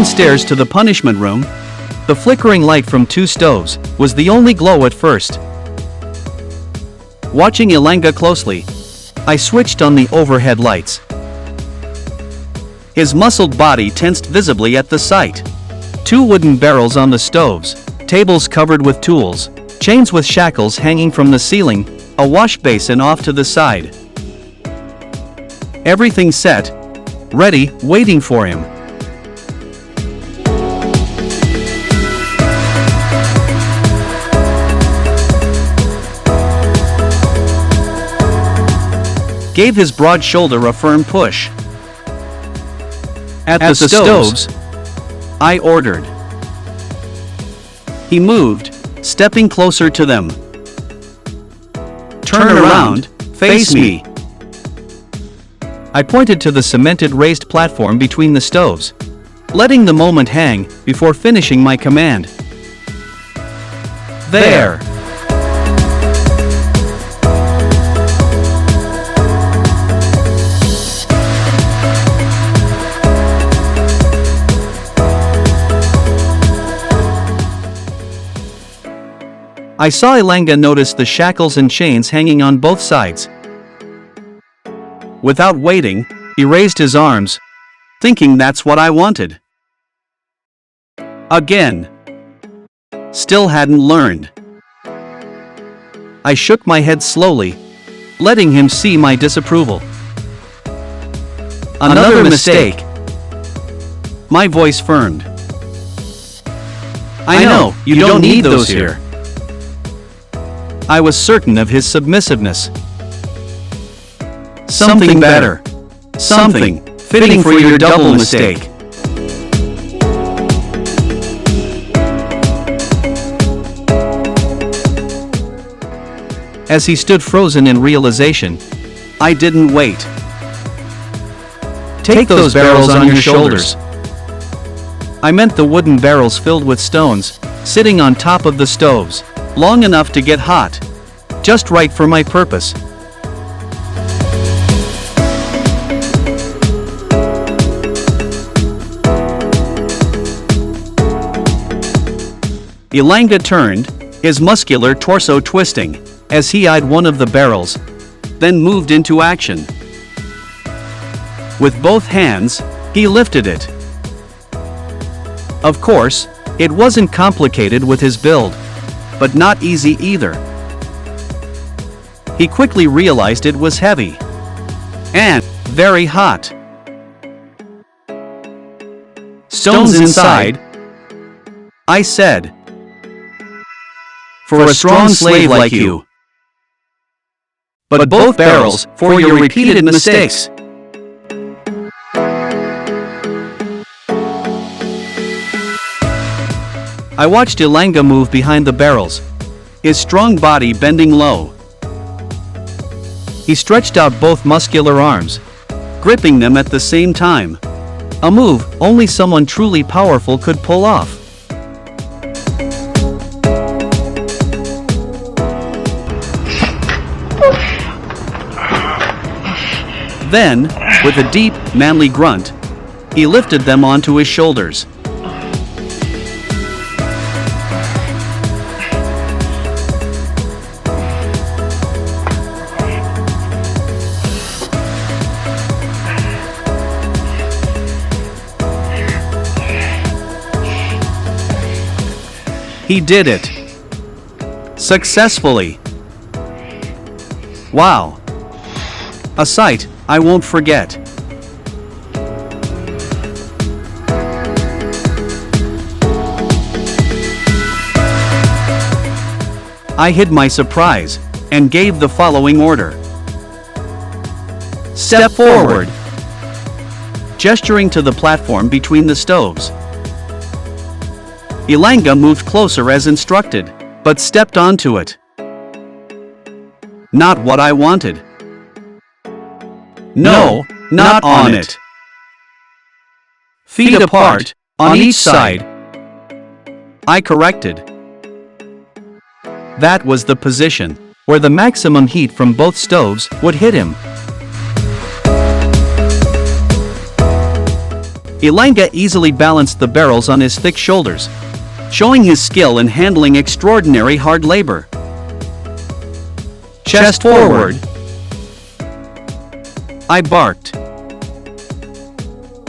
Downstairs to the punishment room, the flickering light from 2 stoves was the only glow at first. Watching Ilanga closely, I switched on the overhead lights. His muscled body tensed visibly at the sight. 2 wooden barrels on the stoves, tables covered with tools, chains with shackles hanging from the ceiling, a wash basin off to the side. Everything set, ready, waiting for him. Gave his broad shoulder a firm push. At the stoves, I ordered. He moved, stepping closer to them. Turn around, face me. I pointed to the cemented raised platform between the stoves, letting the moment hang before finishing my command. There. I saw Ilanga notice the shackles and chains hanging on both sides. Without waiting, he raised his arms, thinking that's what I wanted. Again. Still hadn't learned. I shook my head slowly, letting him see my disapproval. Another mistake. My voice firmed. I know, you don't need those here. I was certain of his submissiveness. Something better. Something fitting for your double mistake. As he stood frozen in realization, I didn't wait. Take those barrels on your shoulders. I meant the wooden barrels filled with stones, sitting on top of the stoves, long enough to get hot, just right for my purpose. Ilanga turned, his muscular torso twisting, as he eyed one of the barrels, then moved into action. With both hands, he lifted it. Of course, it wasn't complicated with his build, but not easy either. He quickly realized it was heavy. And very hot. Stones inside, I said. For a strong slave like you. But both barrels for your repeated mistakes. I watched Ilanga move behind the barrels, his strong body bending low. He stretched out both muscular arms, gripping them at the same time. A move only someone truly powerful could pull off. Then, with a deep, manly grunt, he lifted them onto his shoulders. He did it. Successfully. Wow. A sight I won't forget. I hid my surprise and gave the following order. Step forward. Gesturing to the platform between the stoves. Ilanga moved closer as instructed, but stepped onto it. Not what I wanted. No, not on it. Feet apart, on each side. I corrected. That was the position where the maximum heat from both stoves would hit him. Ilanga easily balanced the barrels on his thick shoulders, showing his skill in handling extraordinary hard labor. Chest forward, I barked.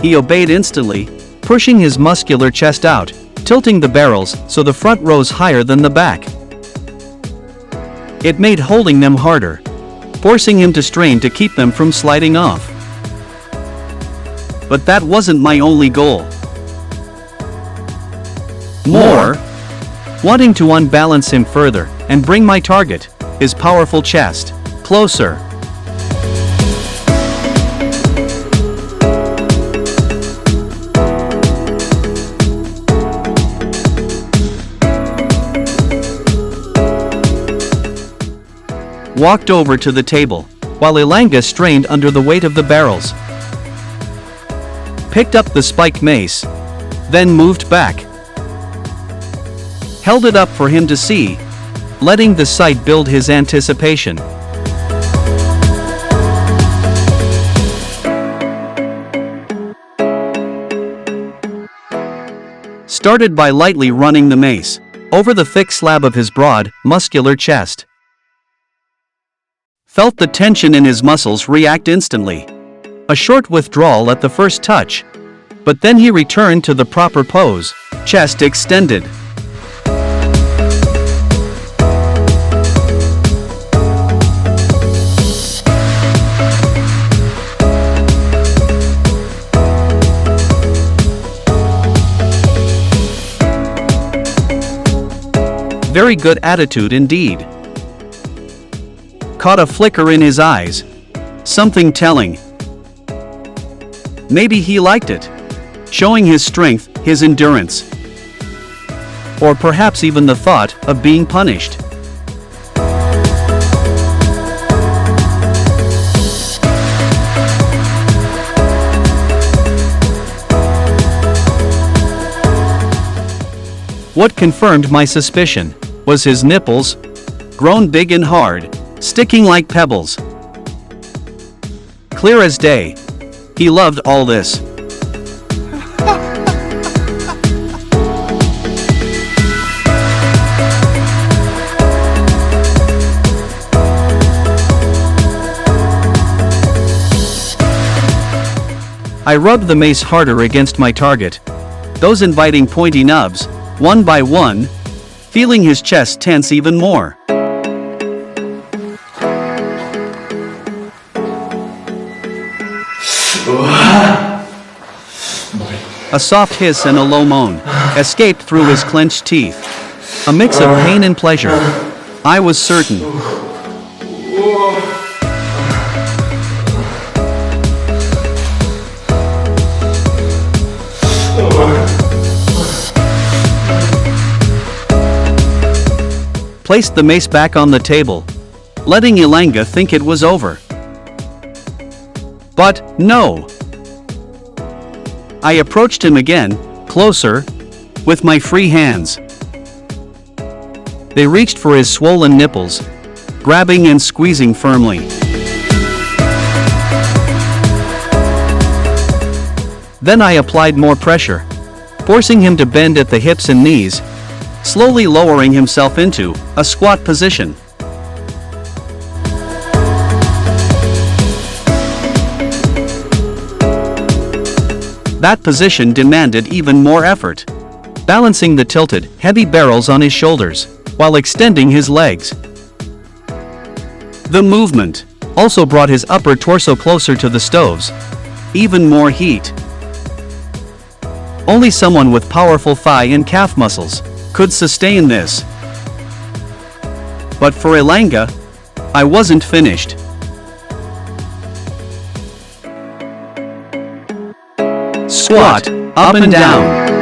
He obeyed instantly, pushing his muscular chest out, tilting the barrels so the front rose higher than the back. It made holding them harder, forcing him to strain to keep them from sliding off. But that wasn't my only goal. More, wanting to unbalance him further and bring my target, his powerful chest, closer. Walked over to the table, while Ilanga strained under the weight of the barrels. Picked up the spike mace, then moved back. Held it up for him to see, letting the sight build his anticipation. Started by lightly running the mace over the thick slab of his broad, muscular chest. Felt the tension in his muscles react instantly. A short withdrawal at the first touch, but then he returned to the proper pose, chest extended. Very good attitude indeed. Caught a flicker in his eyes. Something telling. Maybe he liked it. Showing his strength, his endurance. Or perhaps even the thought of being punished. What confirmed my suspicion was his nipples, grown big and hard, sticking like pebbles. Clear as day. He loved all this. I rubbed the mace harder against my target, those inviting pointy nubs, one by one, feeling his chest tense even more. A soft hiss and a low moan escaped through his clenched teeth. A mix of pain and pleasure. I was certain. Placed the mace back on the table, letting Ilanga think it was over. But no. I approached him again, closer, with my free hands. They reached for his swollen nipples, grabbing and squeezing firmly. Then I applied more pressure, forcing him to bend at the hips and knees, slowly lowering himself into a squat position. That position demanded even more effort, balancing the tilted, heavy barrels on his shoulders, while extending his legs. The movement also brought his upper torso closer to the stoves. Even more heat. Only someone with powerful thigh and calf muscles could sustain this. But for Ilanga, I wasn't finished. Squat, up and down.